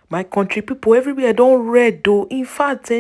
My country people everywhere don't read though. In fact,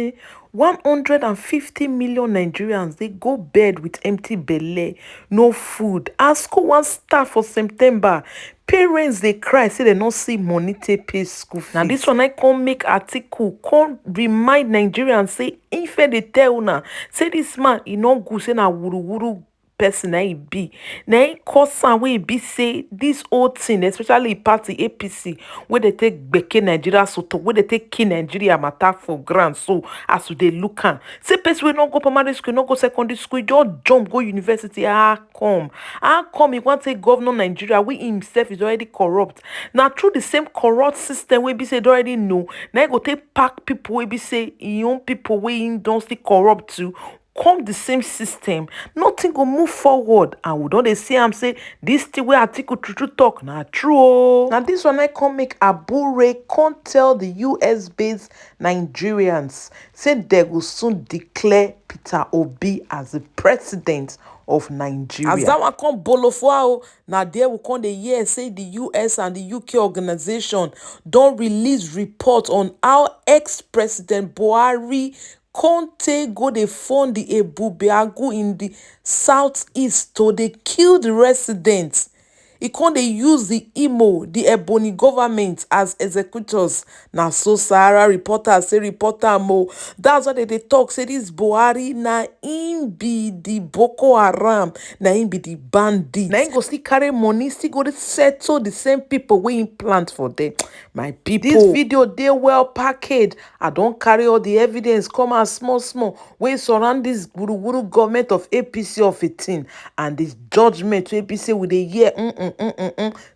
150 million Nigerians they go bed with empty belly, no food. As school wan start for September, parents they cry say they no see money to pay school fees. Now this one I come make article, come remind Nigerians say if they tell una say this man he no good, say na wuru wuru person na he be. Na him cause am wey e be say this whole thing, especially party APC, where they take gbeke Nigeria soto, where they take kill Nigeria matter for ground. So as we dey look am, say person wey no go primary school, no go secondary school, e just jump go university. How come he want take governor Nigeria wey himself is already corrupt? Na through the same corrupt system wey be say they already know, na him go take pack people wey be say him own people wey him don still corrupt too, come the same system, nothing go move forward. And we don dey see am say this thing wey article true talk na true o. Na this one I come make Abure come tell the US based Nigerians say they go soon declare Peter Obi as the president of Nigeria. As that one come bolofua o, na there we come dey hear say the US and the UK organization don release report on how ex-president Buhari Conte go dey fund the Ebubeagu in the southeast to dey kill the residents. E come dey use the Imo, the Ebonyi government as executors. Na so Sahara reporters say report am o. That's why they dey talk say this Buhari na him be the Boko Haram, na him be the bandit. Na him go still carry money, still go dey settle the same people wey him plant for them. My people, this video dey well packaged. I don carry all the evidence come out small small wey surround this wuruwuru government of APC of 18 and this judgment wey be say we dey hear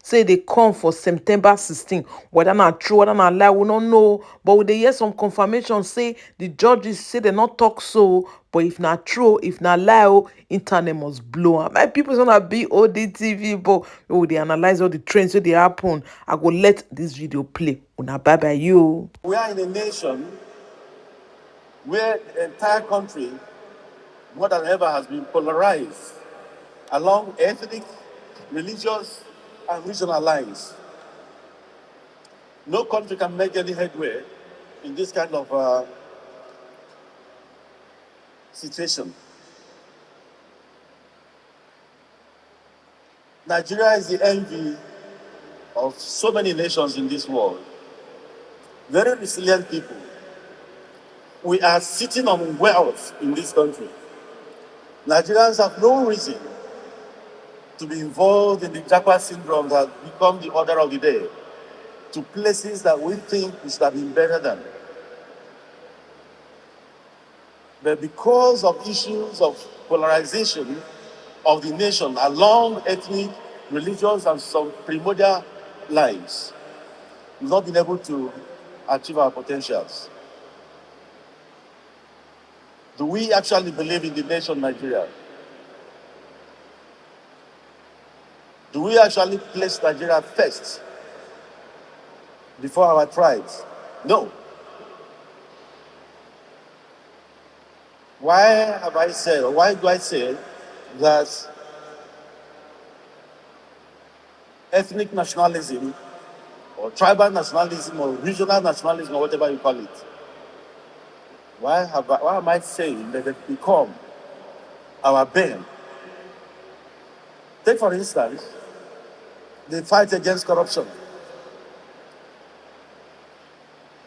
say they come for September 16. Whether na true, whether na lie, we don't know. But we dey hear some confirmation say the judges say they not talk so. But if not true, if not lie, internet must blow. My people gonna be Bod TV, but they analyze all the trends that they happen. I go let this video play. Una bye bye you. We are in a nation where the entire country, more than ever, has been polarized along ethnic, religious, and regional lines. No country can make any headway in this kind of situation. Nigeria is the envy of so many nations in this world. Very resilient people. We are sitting on wealth in this country. Nigerians have no reason to be involved in the Japa syndrome that has become the order of the day, to places that we think we should have been better than. But because of issues of polarization of the nation along ethnic, religious, and some primordial lines, we've not been able to achieve our potentials. Do we actually believe in the nation Nigeria? Do we actually place Nigeria first before our tribes? No. Why do I say that ethnic nationalism or tribal nationalism or regional nationalism or whatever you call it, why am I saying that it become our bane? Take for instance, the fight against corruption.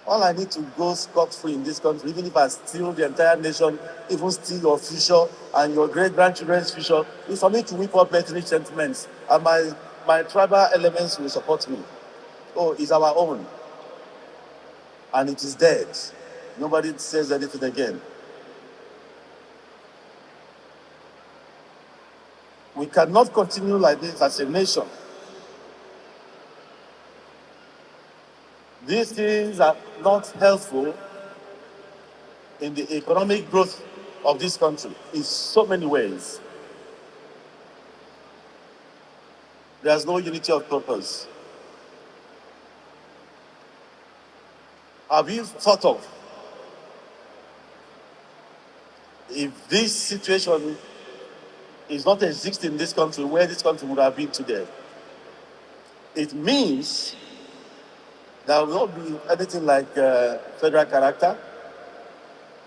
All I need to go scot-free in this country, even if I steal the entire nation, even steal your future and your great-grandchildren's future, is for me to whip up ethnic sentiments, and my tribal elements will support me. Oh, it's our own. And it is dead. Nobody says anything again. We cannot continue like this as a nation. These things are not helpful in the economic growth of this country in so many ways. There's no unity of purpose. Have you thought of if this situation is not existing in this country, where this country would have been today? It means There will not be anything like federal character.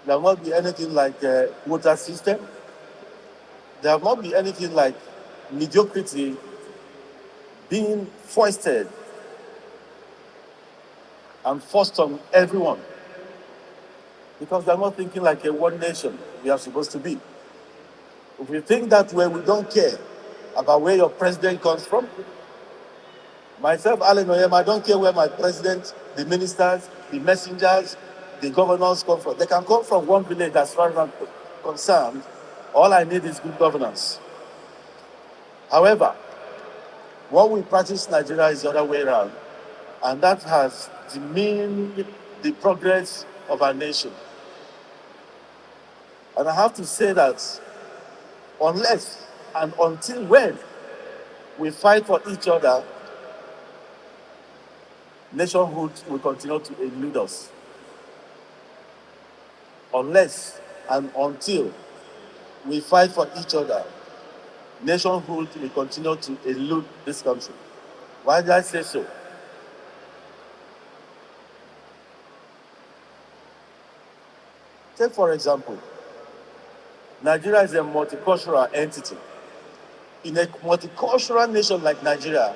There will not be anything like quota system. There will not be anything like mediocrity being foisted and forced on everyone. Because they're not thinking like a one nation we are supposed to be. If we think that way, we don't care about where your president comes from. Myself, Alan Oyem, I don't care where my president, the ministers, the messengers, the governors come from. They can come from one village as far as I'm concerned. All I need is good governance. However, what we practice in Nigeria is the other way around, and that has demeaned the progress of our nation. And I have to say that unless and until when we fight for each other, nationhood will continue to elude us. Unless and until we fight for each other, nationhood will continue to elude this country. Why did I say so? Take, for example, Nigeria is a multicultural entity. In a multicultural nation like Nigeria,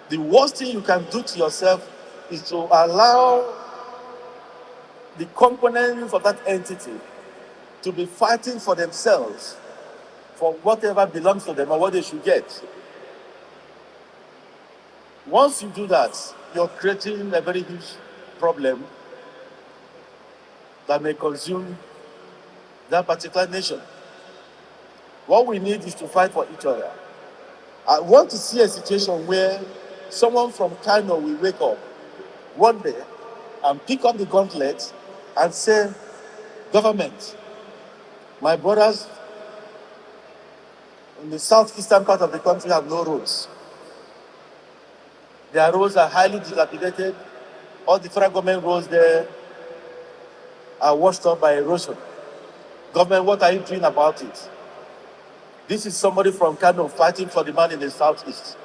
the worst thing you can do to yourself is to allow the components of that entity to be fighting for themselves for whatever belongs to them or what they should get. Once you do that, you're creating a very huge problem that may consume that particular nation. What we need is to fight for each other. I want to see a situation where someone from Kano will wake up one day and pick up the gauntlet and say, government, my brothers in the southeastern part of the country have no roads. Their roads are highly dilapidated. All the federal government roads there are washed up by erosion. Government, what are you doing about it? This is somebody from Kano fighting for the man in the southeast.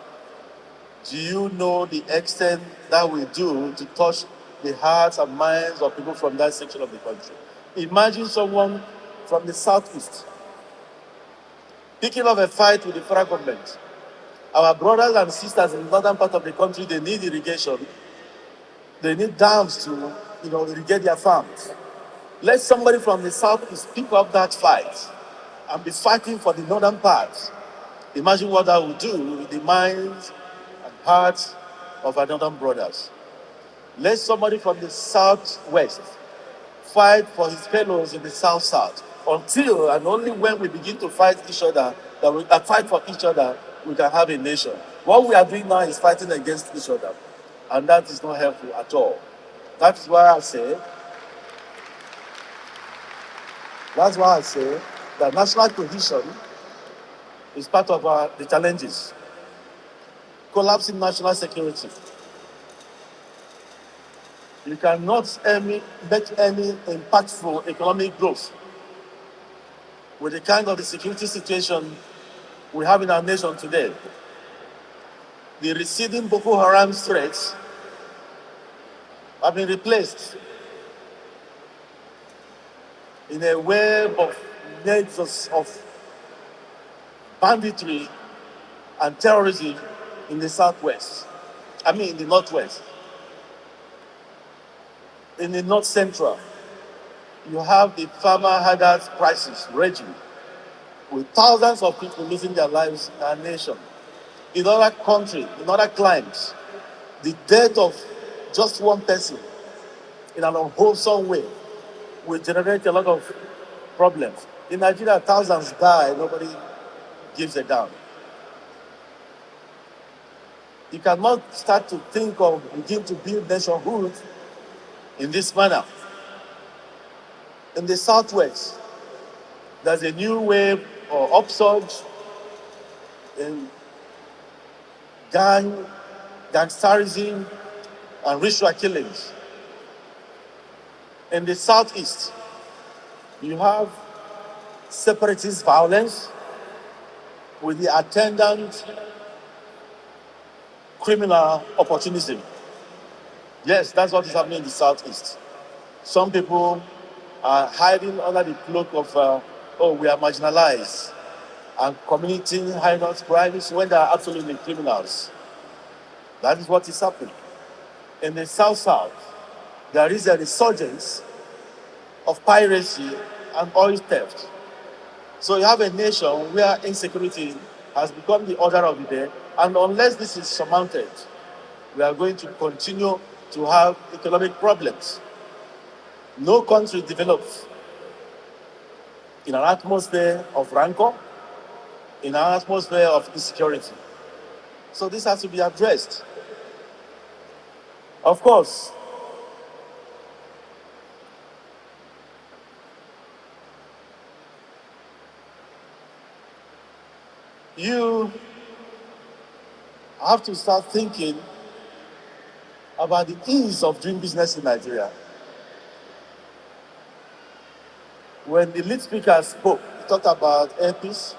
Do you know the extent that we do to touch the hearts and minds of people from that section of the country? Imagine someone from the southeast picking up a fight with the federal government. Our brothers and sisters in the northern part of the country, they need irrigation. They need dams to, irrigate their farms. Let somebody from the southeast pick up that fight and be fighting for the northern part. Imagine what that would do with the minds and hearts of our northern brothers. Let somebody from the southwest fight for his fellows in the south-south. Until and only when we begin to fight each other, that we fight for each other, we can have a nation. What we are doing now is fighting against each other, and that is not helpful at all. That's why I say that national cohesion is part of the challenges. Collapsing national security. You cannot make any impactful economic growth with the kind of the security situation we have in our nation today. The receding Boko Haram threats have been replaced in a web of nexus of banditry and terrorism in the in the northwest. In the north central, you have the farmer herders crisis raging, with thousands of people losing their lives in our nation. In other countries, in other climes, the death of just one person in an unwholesome way will generate a lot of problems. In Nigeria, thousands die, nobody gives a damn. You cannot start to begin to build nationhood in this manner. In the southwest, there's a new wave or upsurge in gangsterism and ritual killings. In the southeast, you have separatist violence with the attendant criminal opportunism. Yes, that's what is happening in the southeast. Some people are hiding under the cloak of, oh, we are marginalized and committing heinous crimes when they are absolutely criminals. That is what is happening. In the south, there is a resurgence of piracy and oil theft. So you have a nation where insecurity has become the order of the day, and unless this is surmounted, we are going to continue to have economic problems. No country develops in an atmosphere of rancor, in an atmosphere of insecurity. So this has to be addressed. Of course, you have to start thinking about the ease of doing business in Nigeria. When the lead speaker spoke, he talked about airpeace.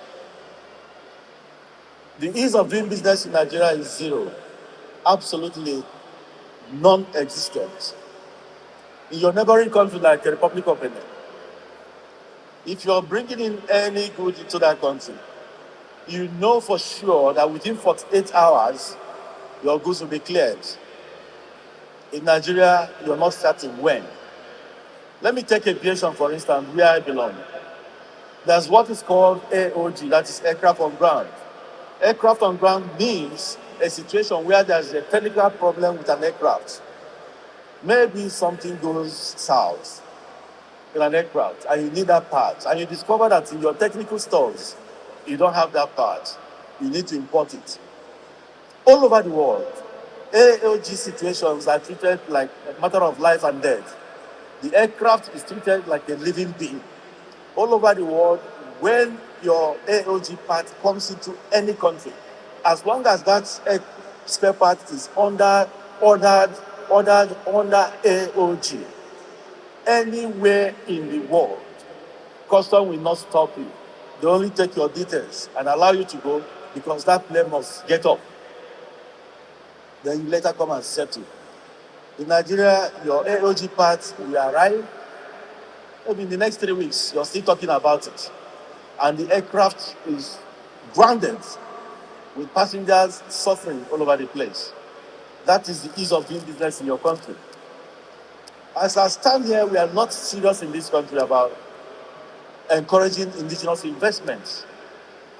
The ease of doing business in Nigeria is zero, absolutely non-existent. In your neighboring country like the Republic of Benin, if you're bringing in any good into that country, you know for sure that within 48 hours, your goods will be cleared. In Nigeria, you're not certain when. Let me take aviation, for instance, where I belong. There's what is called AOG, that is aircraft on ground. Aircraft on ground means a situation where there's a technical problem with an aircraft. Maybe something goes south in an aircraft and you need that part, and you discover that in your technical stores, you don't have that part. You need to import it. All over the world, AOG situations are treated like a matter of life and death. The aircraft is treated like a living being. All over the world, when your AOG part comes into any country, as long as that spare part is ordered under AOG, anywhere in the world, custom will not stop you. They only take your details and allow you to go because that plane must get up. Then you later come and settle. In Nigeria, your AOG part will arrive. Maybe in the next 3 weeks, you're still talking about it. And the aircraft is grounded with passengers suffering all over the place. That is the ease of doing business in your country. As I stand here, we are not serious in this country about encouraging indigenous investments.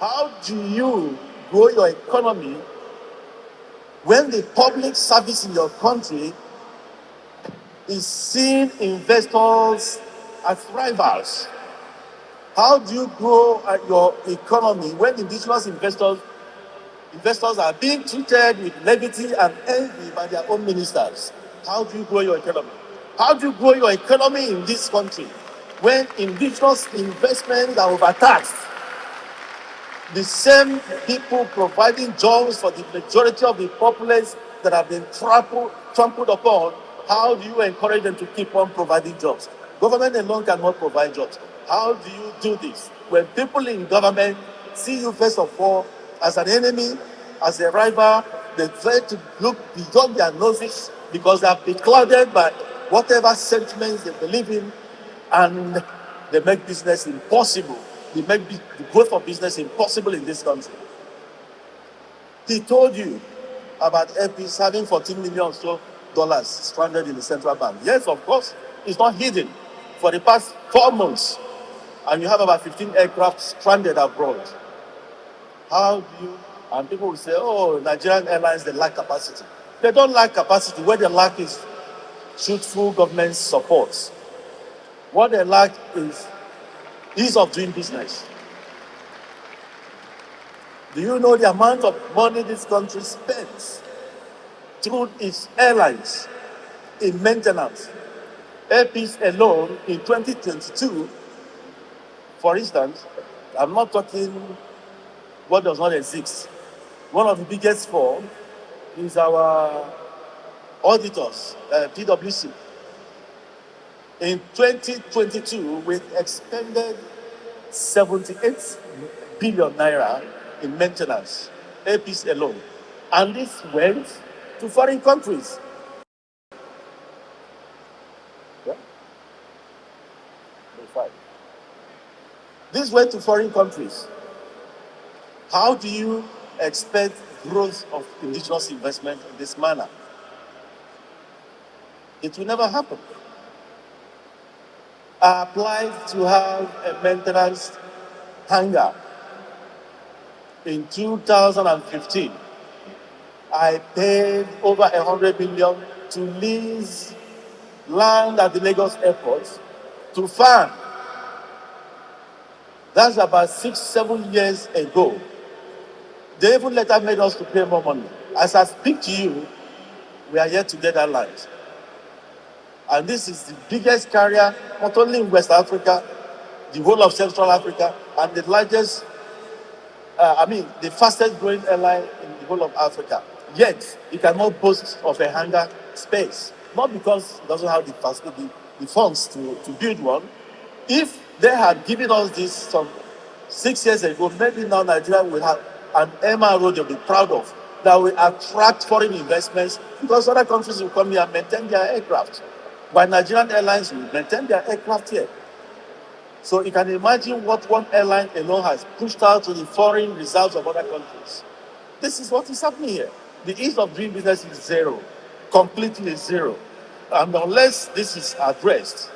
How do you grow your economy when the public service in your country is seeing investors as rivals? How do you grow your economy when indigenous investors are being treated with levity and envy by their own ministers? How do you grow your economy? How do you grow your economy in this country when indigenous investments are overtaxed? The same people providing jobs for the majority of the populace that have been trampled upon, how do you encourage them to keep on providing jobs? Government alone cannot provide jobs. How do you do this? When people in government see you first of all as an enemy, as a rival, they try to look beyond their noses because they are beclouded by whatever sentiments they believe in, and they make business impossible. They make the growth of business impossible in this country. He told you about airpeace having $14 million or so stranded in the central bank. Yes, of course, it's not hidden. For the past 4 months, and you have about 15 aircraft stranded abroad. How do you? And people will say, oh, Nigerian airlines, they lack capacity. They don't lack capacity. What they lack is truthful government support. What they lack is ease of doing business. Do you know the amount of money this country spends through its airlines in maintenance? Airpeace alone in 2022, for instance, I'm not talking what does not exist. One of the biggest four is our auditors, PwC. In 2022, we expended 78 billion naira in maintenance, airpeace alone. And this went to foreign countries. Yeah? They fight. This went to foreign countries. How do you expect growth of indigenous investment in this manner? It will never happen. I applied to have a maintenance hangar in 2015. I paid over 100 million to lease land at the Lagos airport to farm. That's about 6, 7 years ago. They even later made us to pay more money. As I speak to you, we are yet to get that land. And this is the biggest carrier, not only in West Africa, the whole of Central Africa, and the largest, the fastest growing airline in the whole of Africa. Yet, it cannot boast of a hangar space. Not because it doesn't have the funds to build one. If they had given us this some 6 years ago, maybe now Nigeria will have an MRO they'll be proud of that will attract foreign investments because other countries will come here and maintain their aircraft. While Nigerian airlines will maintain their aircraft here. So you can imagine what one airline alone has pushed out to the foreign reserves of other countries. This is what is happening here. The ease of doing business is zero, completely zero. And unless this is addressed,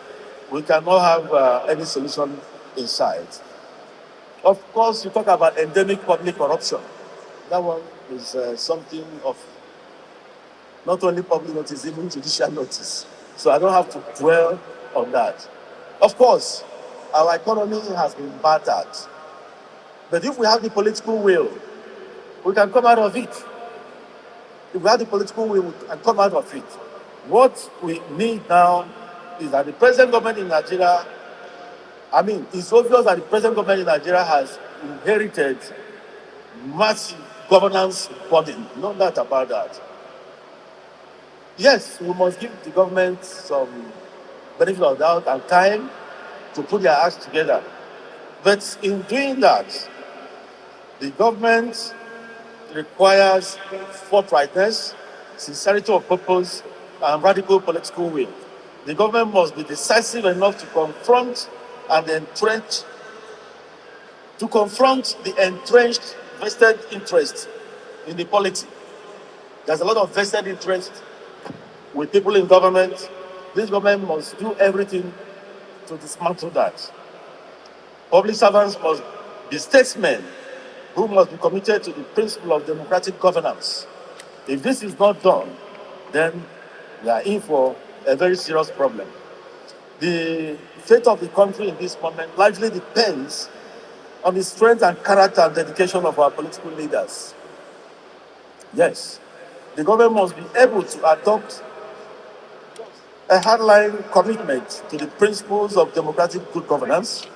we cannot have any solution in sight. Of course, you talk about endemic public corruption. That one is something of not only public notice, even judicial notice. So I don't have to dwell on that. Of course, our economy has been battered. But if we have the political will, we can come out of it. If we have the political will, we can come out of it. What we need now is that the present government in Nigeria, it's obvious that the present government in Nigeria has inherited massive governance burden. No doubt about that. Yes, we must give the government some benefit of doubt and time to put their acts together. But in doing that, the government requires forthrightness, sincerity of purpose, and radical political will. The government must be decisive enough to confront the entrenched vested interest in the polity. There's a lot of vested interest with people in government. This government must do everything to dismantle that. Public servants must be statesmen who must be committed to the principle of democratic governance. If this is not done, then we are in for a very serious problem. The fate of the country in this moment largely depends on the strength and character and dedication of our political leaders. Yes, the government must be able to adopt a hardline commitment to the principles of democratic good governance,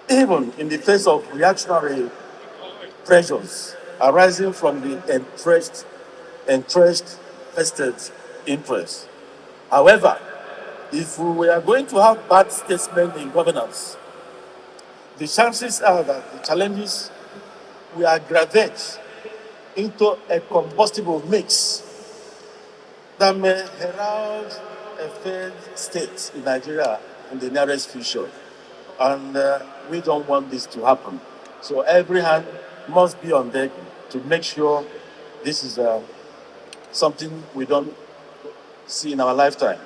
even in the face of reactionary pressures arising from the entrenched vested interests. However, if we are going to have bad statesmen in governance, the chances are that the challenges will aggravate into a combustible mix that may herald a failed state in Nigeria in the nearest future. And we don't want this to happen. So every hand must be on deck to make sure this is something we don't see in our lifetime.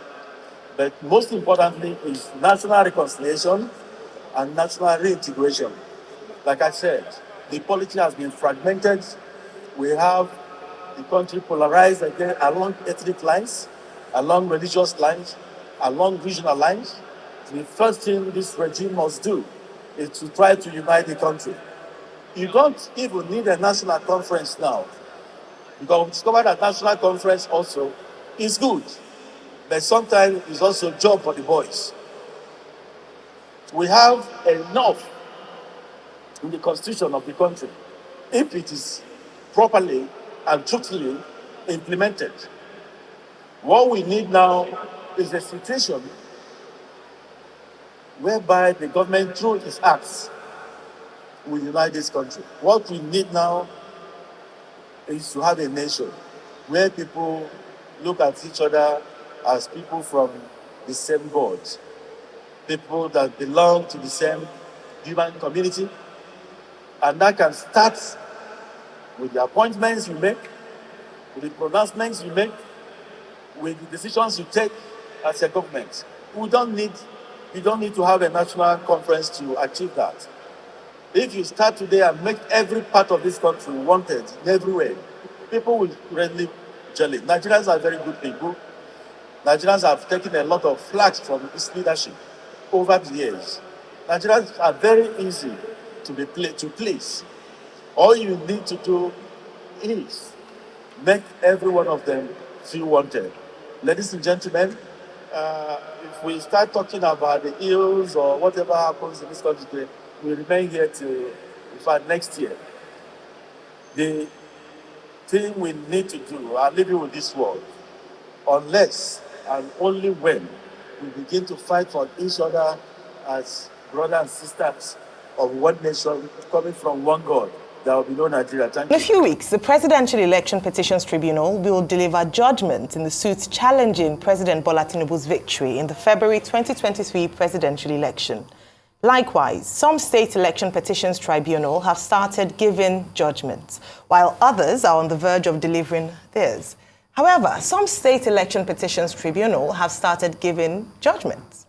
But most importantly is national reconciliation and national reintegration. Like I said, the polity has been fragmented. We have the country polarized again along ethnic lines, along religious lines, along regional lines. The first thing this regime must do is to try to unite the country. You don't even need a national conference now, because we discovered that national conference also is good, but sometimes it's also a job for the boys. We have enough in the constitution of the country if it is properly and truthfully implemented. What we need now is a situation whereby the government, through its acts, will unite this country. What we need now is to have a nation where people look at each other as people from the same board. People that belong to the same human community. And that can start with the appointments you make, with the pronouncements you make, with the decisions you take as a government. You don't need to have a national conference to achieve that. If you start today and make every part of this country wanted in every way, people will readily jelly. Nigerians are very good people. Nigerians have taken a lot of flack from this leadership over the years. Nigerians are very easy to please. All you need to do is make every one of them feel wanted. Ladies and gentlemen, if we start talking about the ills or whatever happens in this country today, we remain here till, in fact, next year. The thing we need to do, are living with this world, unless and only when we begin to fight for each other as brothers and sisters of one nation, coming from one God, there will be no Nigeria. Thank you. In a few weeks, the Presidential Election Petitions Tribunal will deliver judgment in the suits challenging President Bola Tinubu's victory in the February 2023 presidential election. Likewise, some state election petitions tribunal have started giving judgments, while others are on the verge of delivering theirs. However, some state election petitions tribunal have started giving judgments.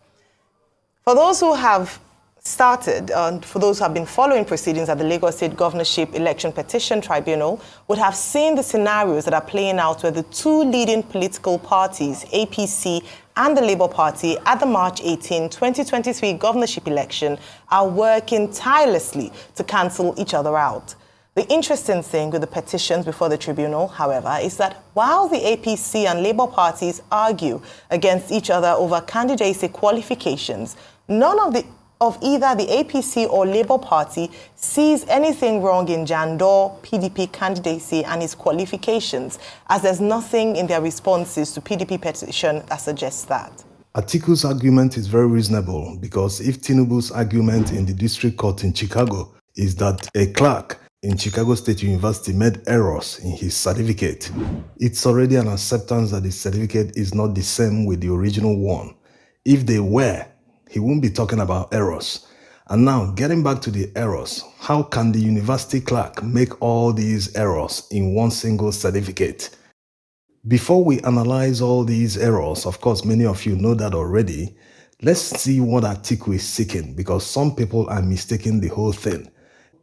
For those who have started, and for those who have been following proceedings at the Lagos State Governorship Election Petition Tribunal, would have seen the scenarios that are playing out where the two leading political parties, APC and the Labour Party, at the March 18, 2023 governorship election, are working tirelessly to cancel each other out. The interesting thing with the petitions before the tribunal, however, is that while the APC and Labour parties argue against each other over candidacy qualifications, none of either the APC or Labour Party sees anything wrong in Jandor PDP candidacy and his qualifications, as there's nothing in their responses to PDP petition that suggests that. Atiku's argument is very reasonable because if Tinubu's argument in the district court in Chicago is that a clerk in Chicago State University made errors in his certificate, it's already an acceptance that the certificate is not the same with the original one. If they were, he won't be talking about errors. And now, getting back to the errors, how can the university clerk make all these errors in one single certificate? Before we analyze all these errors, of course, many of you know that already, let's see what Atiku is seeking, because some people are mistaking the whole thing.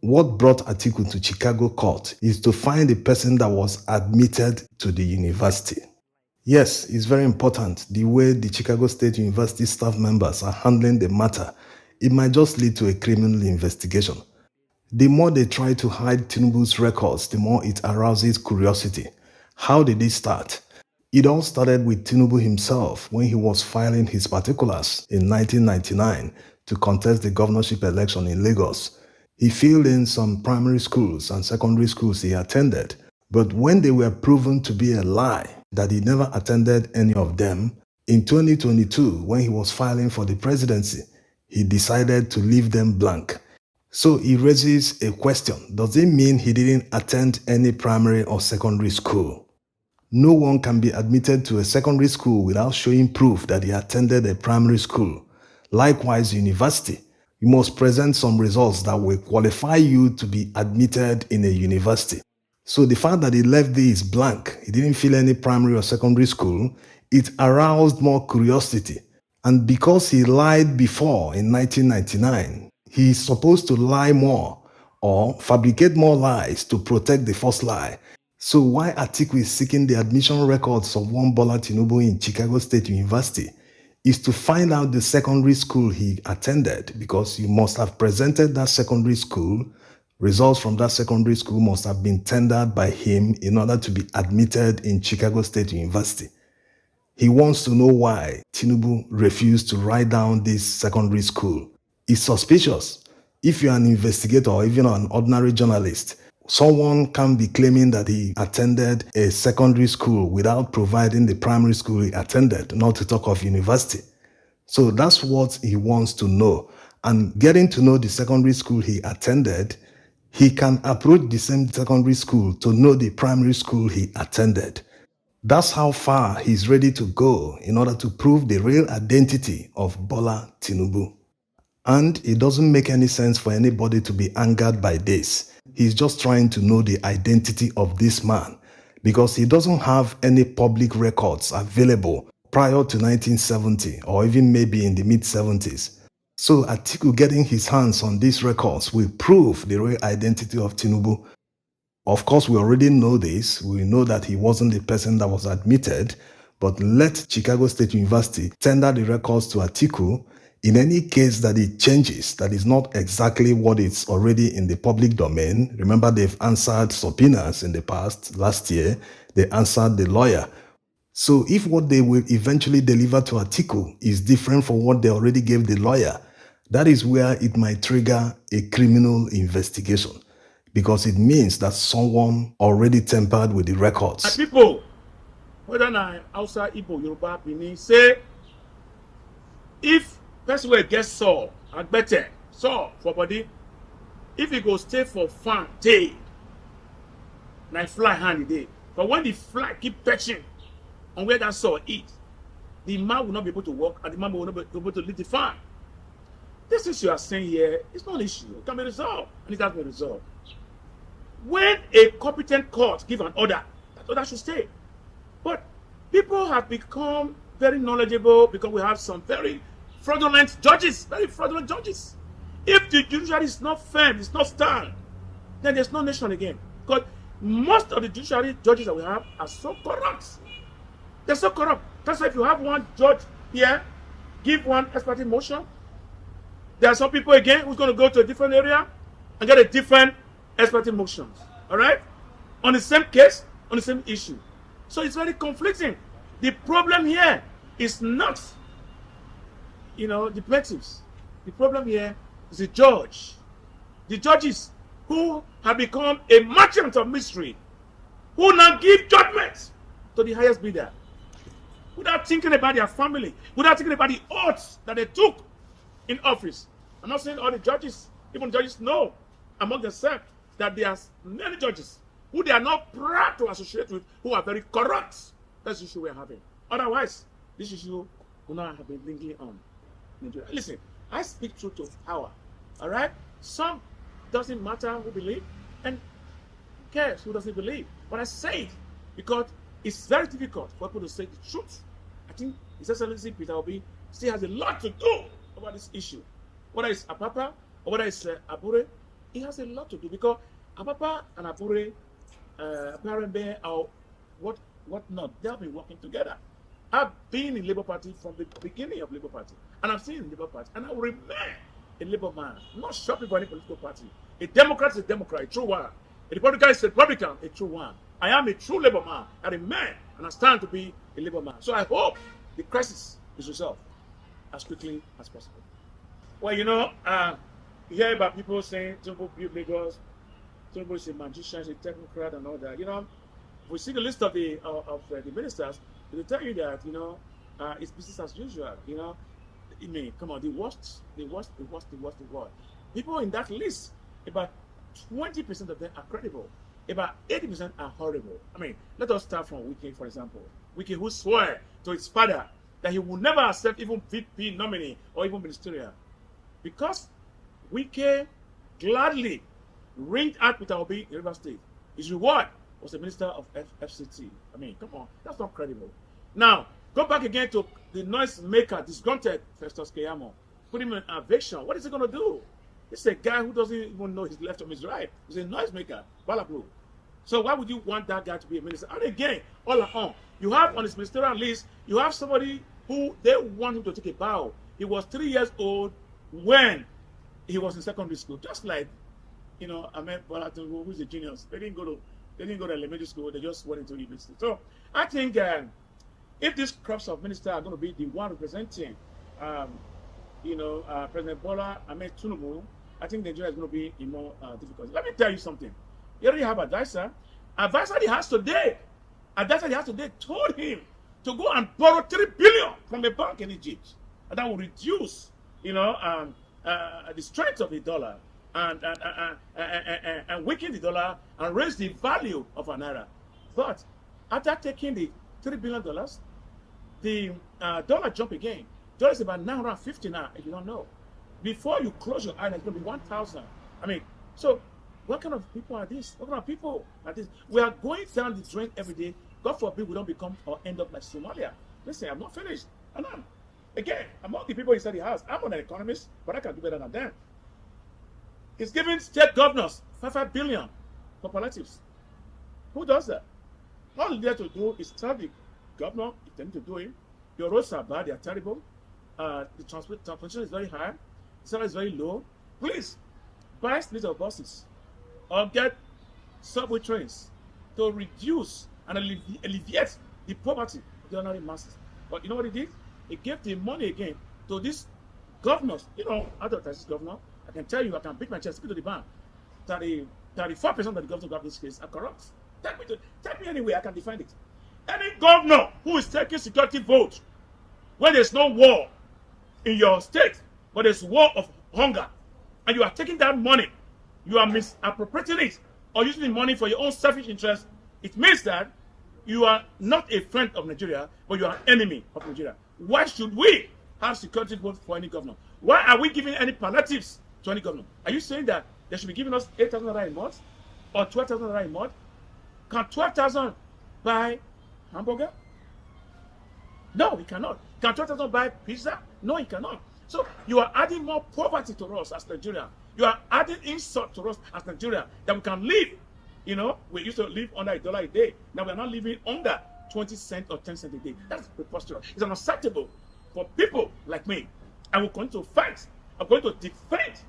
What brought Atiku to Chicago court is to find the person that was admitted to the university. Yes, it's very important the way the Chicago State University staff members are handling the matter. It might just lead to a criminal investigation. The more they try to hide Tinubu's records, the more it arouses curiosity. How did it start? It all started with Tinubu himself when he was filing his particulars in 1999 to contest the governorship election in Lagos. He filled in some primary schools and secondary schools he attended, but when they were proven to be a lie, that he never attended any of them, in 2022, when he was filing for the presidency, he decided to leave them blank. So he raises a question. Does it mean he didn't attend any primary or secondary school? No one can be admitted to a secondary school without showing proof that he attended a primary school. Likewise, university. You must present some results that will qualify you to be admitted in a university. So the fact that he left this blank, he didn't fill any primary or secondary school, it aroused more curiosity. And because he lied before in 1999, he is supposed to lie more or fabricate more lies to protect the first lie. So why Atiku is seeking the admission records of one Bola Tinubu in Chicago State University is to find out the secondary school he attended, because you must have presented that secondary school. Results from that secondary school must have been tendered by him in order to be admitted in Chicago State University. He wants to know why Tinubu refused to write down this secondary school. It's suspicious. If you're an investigator or even an ordinary journalist, someone can be claiming that he attended a secondary school without providing the primary school he attended, not to talk of university. So that's what he wants to know. And getting to know the secondary school he attended, he can approach the same secondary school to know the primary school he attended. That's how far he's ready to go in order to prove the real identity of Bola Tinubu. And it doesn't make any sense for anybody to be angered by this. He's just trying to know the identity of this man because he doesn't have any public records available prior to 1970 or even maybe in the mid-70s. So Atiku getting his hands on these records will prove the real identity of Tinubu. Of course, we already know this. We know that he wasn't the person that was admitted, but let Chicago State University tender the records to Atiku. In any case that it changes, that is not exactly what is already in the public domain. Remember, they've answered subpoenas in the past. Last year, they answered the lawyer. So if what they will eventually deliver to Atiku is different from what they already gave the lawyer, that is where it might trigger a criminal investigation because it means that someone already tampered with the records. People, whether na outside Igbo, Yoruba, Benin, say if person will get sore and better sore for body, if he go stay for farm day, na fly hand day. But when the fly keep touching on where that sore eat, the man will not be able to walk and the man will not be able to leave the farm. This is you are saying here, it's not an issue. It can be resolved, and it has been resolved. When a competent court give an order, that order should stay. But people have become very knowledgeable because we have some very fraudulent judges, very fraudulent judges. If the judiciary is not firm, it's not stand, then there's no nation again. Because most of the judiciary judges that we have are so corrupt. They're so corrupt. That's why if you have one judge here, give one expert motion, there are some people again who's going to go to a different area and get a different expert motions. All right? On the same case, on the same issue. So it's very conflicting. The problem here is not, the plaintiffs. The problem here is the judge. The judges who have become a merchant of mystery, who now give judgment to the highest bidder, without thinking about their family, without thinking about the oaths that they took in office. I'm not saying all the judges, even judges know among themselves that there are many judges who they are not proud to associate with, who are very corrupt. That's the issue we're having. Otherwise, this issue will not have been lingering on. Listen, I speak truth to power. All right? Some doesn't matter who believe, and who cares who doesn't believe. But I say it because it's very difficult for people to say the truth. I think His Excellency Peter Obi still has a lot to do about this issue. Whether it's Apapa or whether it's Abure, he has a lot to do because Apapa and Abure, apparently, or what not, they'll be working together. I've been in Labour Party from the beginning of Labour Party, and I've seen Labour Party, and I will remain a Labour man, not shopping for any political party. A Democrat is a Democrat, a true one. A Republican is a Republican, a true one. I am a true Labour man, I remain, and I stand to be a Labour man. So I hope the crisis is resolved as quickly as possible. Well, you hear about people saying Tinubu built Lagos, Tinubu is a magician, is a technocrat, and all that. If we see the list of the ministers, they'll tell you that it's business as usual. Come on, the worst. People in that list, about 20% of them are credible. About 80% are horrible. Let us start from Wike, for example. Wike, who swore to his father that he would never accept even VP nominee or even ministerial. Because Wike gladly ringed out Peter Obi in River State. His reward was the minister of FCT. Come on, that's not credible. Now, go back again to the noise maker, disgruntled Festus Keyamo. Put him in eviction. What is he going to do? It's a guy who doesn't even know his left from his right. He's a noise maker, Balablu. So why would you want that guy to be a minister? And again, all along, you have on his ministerial list, you have somebody who they want him to take a bow. He was 3 years old when he was in secondary school, just like Ahmed Bola Tinubu, who's a genius. They didn't go to elementary school, they just went into university. So I think if these crops of ministers are going to be the one representing President Bola Ahmed Tinubu, I think Nigeria is going to be in more difficulty. Let me tell you something. You already have advisor. Advisor he has today told him to go and borrow 3 billion from a bank in Egypt, and that will reduce the strength of the dollar and weaken the dollar and raise the value of an naira. But after taking the $3 billion. The dollar jump again. Dollar is about 950 now, if you don't know. Before you close your eyes, it's going to be 1,000. I mean, so what kind of people are these? What kind of people are these? We are going down the drain every day. God forbid we don't become or end up like Somalia. Listen, I'm not finished. And again, among the people inside the house, I'm not an economist, but I can do better than them. He's giving state governors 5 billion for palliatives. Who does that? All they have to do is tell the governor if they need to do it. Your roads are bad, they are terrible. The transportation is very high, the salary is very low. Please buy fleet of buses or get subway trains to reduce and alleviate the poverty of the ordinary masses. But you know what he did? He gave the money again to these governors. You know, out of this governor, I can tell you, I can beat my chest, speak to the bank. 34% of the governors of this case are corrupt. Take me anyway, I can defend it. Any governor who is taking security vote when there's no war in your state, but there's war of hunger, and you are taking that money, you are misappropriating it, or using the money for your own selfish interest, it means that you are not a friend of Nigeria, but you are an enemy of Nigeria. Why should we have security vote for any governor? Why are we giving any palliatives to any governor? Are you saying that they should be giving us 8,000 naira a month or 12,000 naira a month? Can 12,000 buy hamburger? No, he cannot. Can 12,000 buy pizza? No, he cannot. So you are adding more poverty to us as Nigeria. You are adding insult to us as Nigeria that we can live. You know, we used to live under $1 a day. Now we are not living under 20 cents or 10 cents a day. That's preposterous. It's unacceptable for people like me. I will continue to fight. I'm going to defend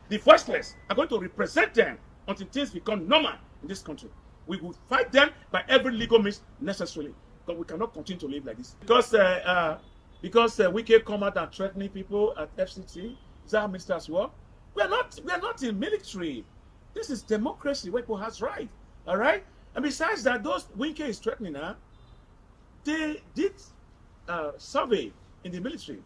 the voiceless. I'm going to represent them until things become normal in this country. We will fight them by every legal means necessarily, but we cannot continue to live like this. Because we can come out and threatening people at FCT. Is that how ministers work? We are not in military. This is democracy where people has right. All right. And besides that, those Winke is threatening her. They did survey in the military,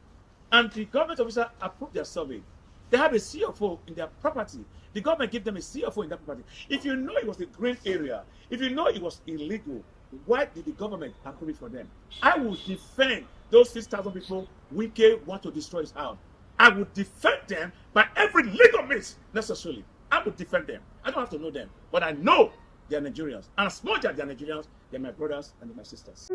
and the government officer approved their survey. They have a CFO in their property. The government gave them a CFO in that property. If you know it was a green area, if you know it was illegal, why did the government approve it for them? I will defend those 6,000 people Wike want to destroy his house. I will defend them by every legal means necessarily. I will defend them. I don't have to know them, but I know they are Nigerians. And as much as they are Nigerians, they are my brothers and my sisters.